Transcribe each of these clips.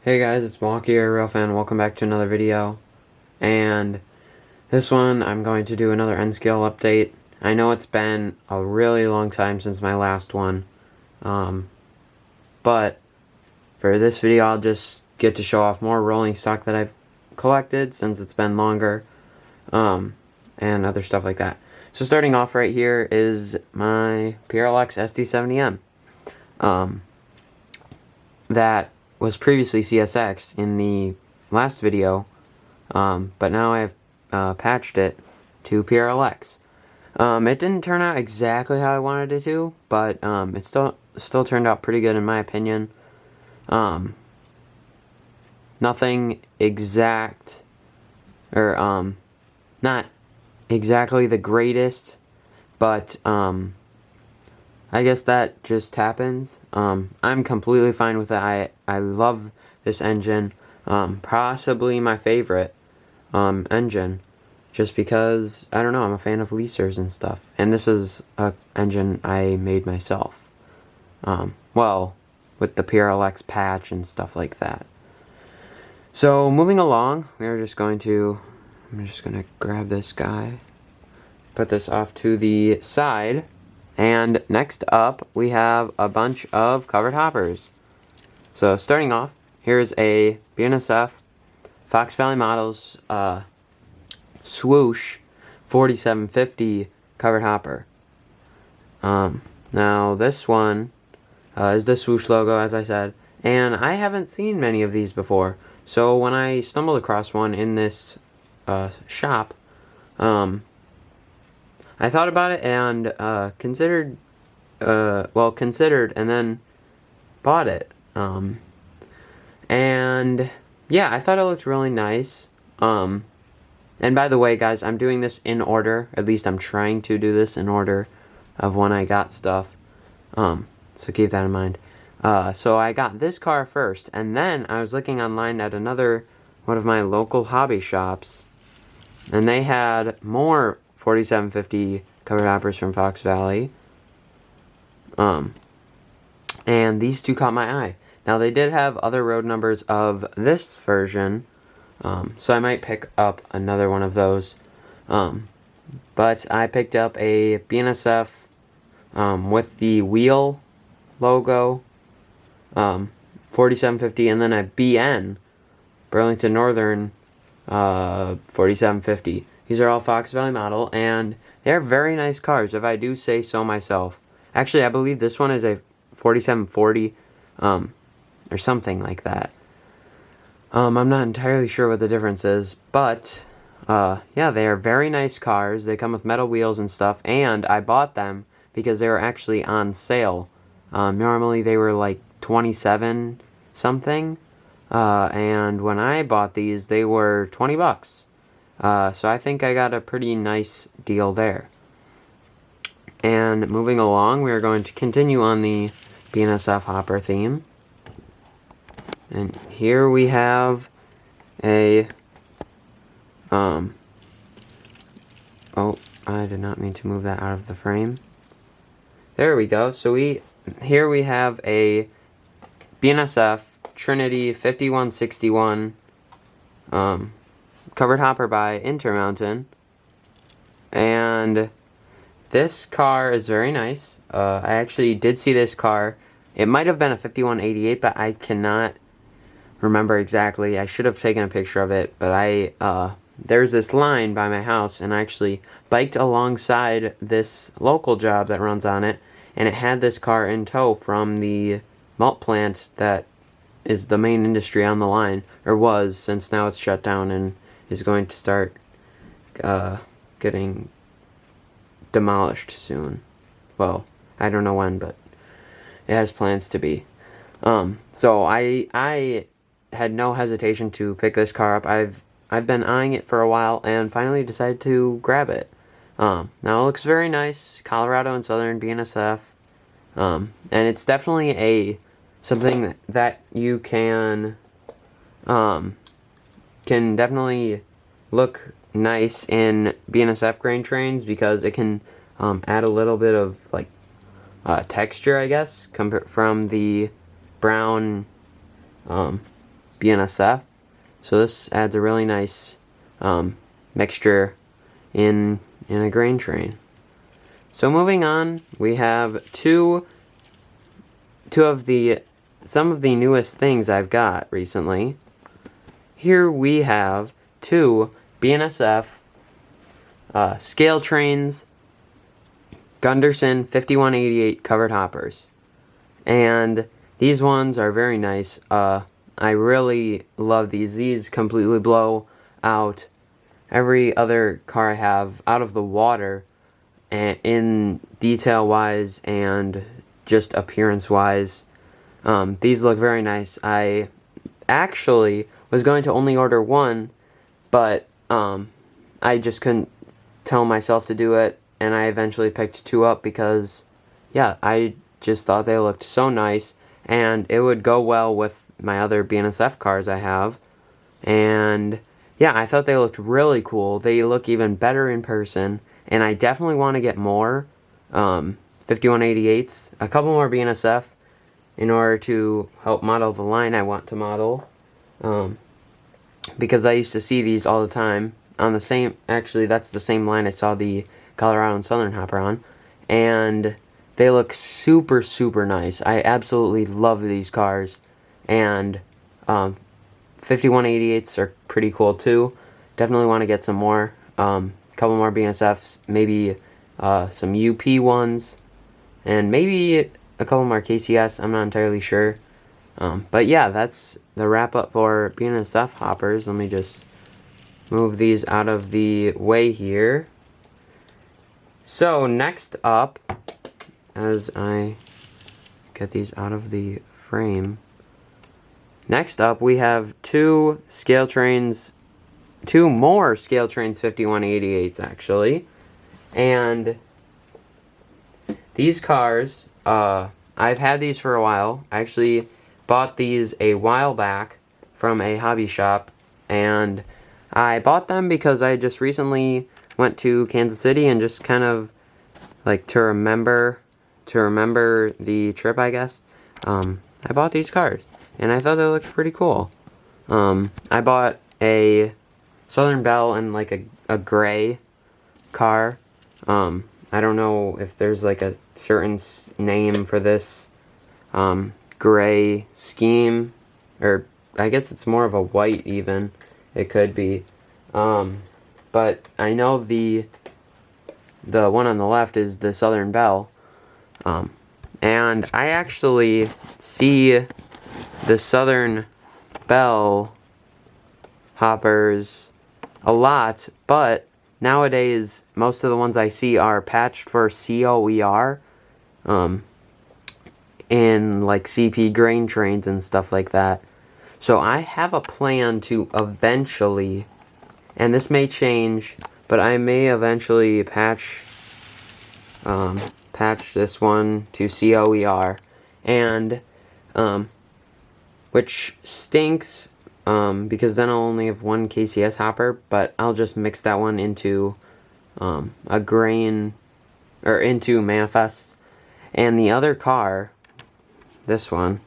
Hey guys, it's Milwaukee Real Fan. Welcome back to another video. And this one, I'm going to do another N-Scale update. I know it's been a really long time since my last one. But for this video, I'll just get to show off more rolling stock that I've collected since it's been longer. And other stuff like that. So starting off right here is my PRLX SD70M. That was previously CSX in the last video, but now I've patched it to PRLX. It didn't turn out exactly how I wanted it to, but it still turned out pretty good in my opinion. Nothing exact, or not exactly the greatest, but I guess that just happens. I'm completely fine with it. I love this engine. Possibly my favorite engine. Just because, I don't know, I'm a fan of leasers and stuff. And this is an engine I made myself. Well, with the PRLX patch and stuff like that. So, moving along, I'm just going to grab this guy. Put this off to the side. And next up, we have a bunch of covered hoppers. So starting off, here's a BNSF Fox Valley Models Swoosh 4750 covered hopper. Now this one is the Swoosh logo, as I said, and I haven't seen many of these before. So when I stumbled across one in this shop, I thought about it and considered and then bought it. And yeah, I thought it looked really nice. And by the way, guys, I'm doing this in order. At least I'm trying to do this in order of when I got stuff. So keep that in mind. So I got this car first, and then I was looking online at one of my local hobby shops, and they had more 4750 covered hoppers from Fox Valley. And these two caught my eye. Now they did have other road numbers of this version, so I might pick up another one of those. But I picked up a BNSF with the wheel logo, 4750, and then a BN, Burlington Northern 4750. These are all Fox Valley model, and they're very nice cars, if I do say so myself. Actually, I believe this one is a 4740, or something like that. I'm not entirely sure what the difference is, but, yeah, they are very nice cars. They come with metal wheels and stuff, and I bought them because they were actually on sale. Normally they were like 27 something, and when I bought these, they were 20 bucks. So I think I got a pretty nice deal there. And moving along, we are going to continue on the BNSF hopper theme. And here we have a, oh, I did not mean to move that out of the frame. There we go. So here we have a BNSF Trinity 5161, covered hopper by Intermountain, and this car is very nice. I actually did see this car. It might have been a 5188, but I cannot remember exactly. I should have taken a picture of it, but there's this line by my house, and I actually biked alongside this local job that runs on it, and it had this car in tow from the malt plant that is the main industry on the line, or was, since now it's shut down and is going to start getting demolished soon. Well, I don't know when, but it has plans to be. So I had no hesitation to pick this car up. I've been eyeing it for a while and finally decided to grab it. Now it looks very nice, Colorado and Southern BNSF, and it's definitely something that you can definitely look nice in BNSF grain trains, because it can add a little bit of like texture, I guess, from the brown BNSF. So this adds a really nice mixture in a grain train. So moving on, we have some of the newest things I've got recently. Here we have 2 BNSF scale trains, Gunderson 5188 covered hoppers. And these ones are very nice. I really love these. These completely blow out every other car I have out of the water, and in detail wise and just appearance wise. These look very nice. I actually was going to only order one, but I just couldn't tell myself to do it, and I eventually picked 2 up because, yeah, I just thought they looked so nice, and it would go well with my other BNSF cars I have. And yeah, I thought they looked really cool. They look even better in person, and I definitely want to get more 5188s, a couple more BNSF in order to help model the line I want to model, because I used to see these all the time on the same, actually that's the same line I saw the Colorado and Southern Hopper on, and they look super, super nice. I absolutely love these cars, and 5188s are pretty cool too. Definitely want to get some more, couple more BNSFs, maybe some UP ones, and maybe a couple more KCS, I'm not entirely sure. But yeah, that's the wrap up for BNSF hoppers. Let me just move these out of the way here. So next up, as I get these out of the frame, next up we have 2 scale trains, 2 more scale trains 5188s actually. And these cars, I've had these for a while. I actually bought these a while back from a hobby shop, and I bought them because I just recently went to Kansas City and just kind of like to remember the trip, I guess. I bought these cars, and I thought they looked pretty cool. I bought a Southern Belle and like a gray car. I don't know if there's like a certain name for this gray scheme, or I guess it's more of a white even. It could be. But I know the one on the left is the Southern Belle. And I actually see the Southern Belle hoppers a lot, but nowadays most of the ones I see are patched for COER in like CP grain trains and stuff like that. So I have a plan to eventually, and this may change, but I may eventually patch this one to COER, and which stinks, because then I'll only have one KCS hopper, but I'll just mix that one into a grain, or into manifest. And the other car, this one,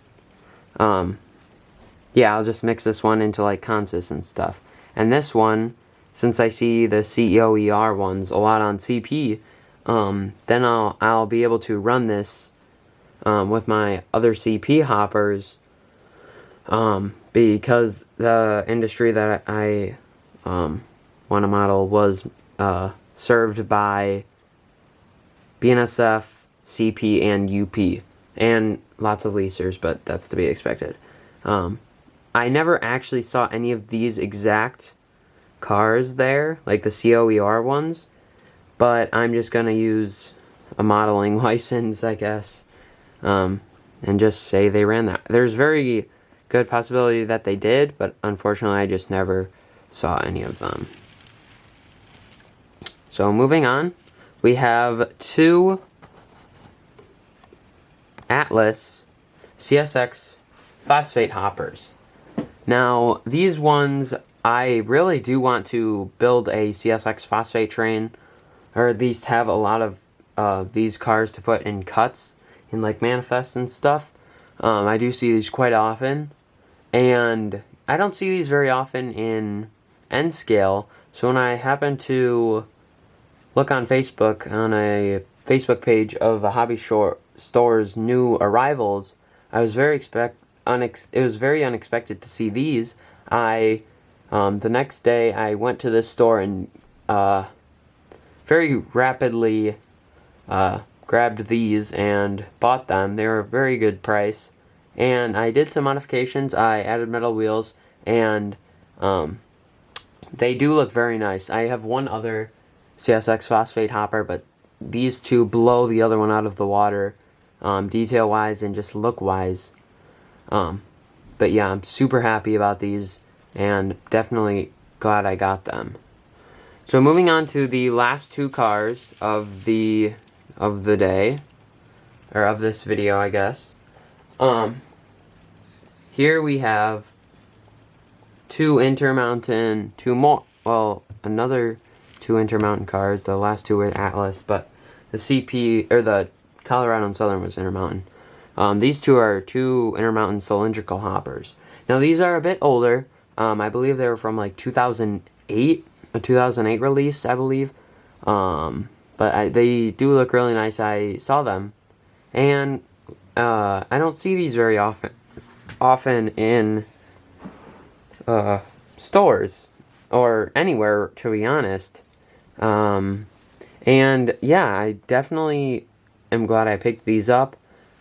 yeah, I'll just mix this one into like Consus and stuff. And this one, since I see the COER ones a lot on CP, then I'll be able to run this with my other CP hoppers, because the industry that I want to model was served by BNSF, CP, and UP, and lots of leasers, but that's to be expected. I never actually saw any of these exact cars there, like the COER ones, but I'm just gonna use a modeling license, I guess, and just say they ran that. There's very good possibility that they did, but unfortunately I just never saw any of them. So moving on, we have 2 Atlas CSX phosphate hoppers. Now, these ones, I really do want to build a CSX phosphate train, or at least have a lot of these cars to put in cuts, in like manifests and stuff. I do see these quite often, and I don't see these very often in N scale, so when I happened to look on Facebook, on a Facebook page of a hobby store's new arrivals, I was it was very unexpected to see these. The next day I went to this store and very rapidly grabbed these and bought them. They were a very good price, and I did some modifications. I added metal wheels, and they do look very nice. I have one other CSX phosphate hopper, but these two blow the other one out of the water, detail wise and just look wise. But yeah, I'm super happy about these and definitely glad I got them. So moving on to the last two cars of the day, or of this video, I guess. Here we have two Intermountain, another two Intermountain cars. The last two were Atlas, but the CP, or the Colorado and Southern was Intermountain. These two are two Intermountain cylindrical hoppers. Now these are a bit older. I believe they were from like 2008, a 2008 release, I believe. But they do look really nice. I saw them, and I don't see these very often in stores or anywhere, to be honest. And yeah, I definitely am glad I picked these up.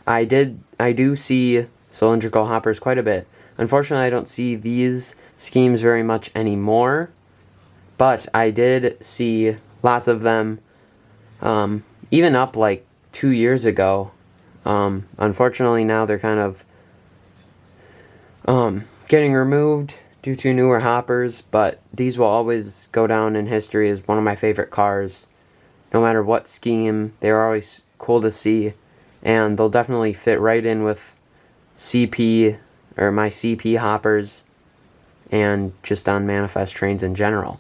I do see cylindrical hoppers quite a bit. Unfortunately, I don't see these schemes very much anymore, but I did see lots of them, even up like 2 years ago. Unfortunately, now they're kind of getting removed due to newer hoppers, but these will always go down in history as one of my favorite cars. No matter what scheme, they're always cool to see, and they'll definitely fit right in with CP, or my CP hoppers, and just on manifest trains in general.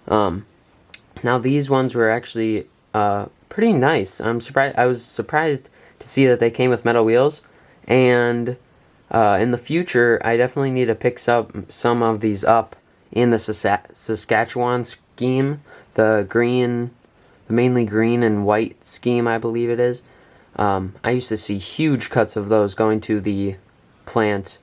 Now these ones were actually pretty nice. I was surprised to see that they came with metal wheels, and in the future I definitely need to pick some of these up in the Saskatchewan scheme, the mainly green and white scheme, I believe it is. I used to see huge cuts of those going to the plant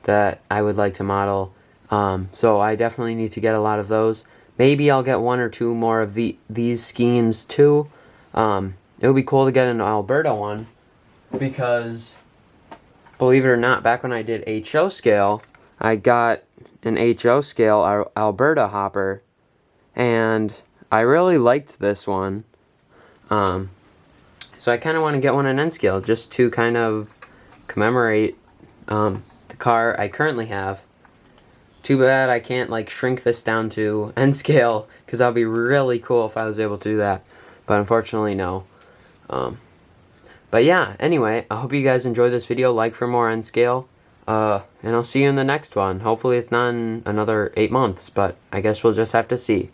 that I would like to model. So I definitely need to get a lot of those. Maybe I'll get one or two more of these schemes too. It would be cool to get an Alberta one, because believe it or not, back when I did HO scale, I got an HO scale Alberta hopper, and I really liked this one. So I kind of want to get one in N scale just to kind of commemorate the car I currently have. Too bad I can't like shrink this down to N scale, because that would be really cool if I was able to do that. But unfortunately, no. But yeah, anyway, I hope you guys enjoyed this video. Like for more N scale. And I'll see you in the next one. Hopefully it's not in another 8 months, but I guess we'll just have to see.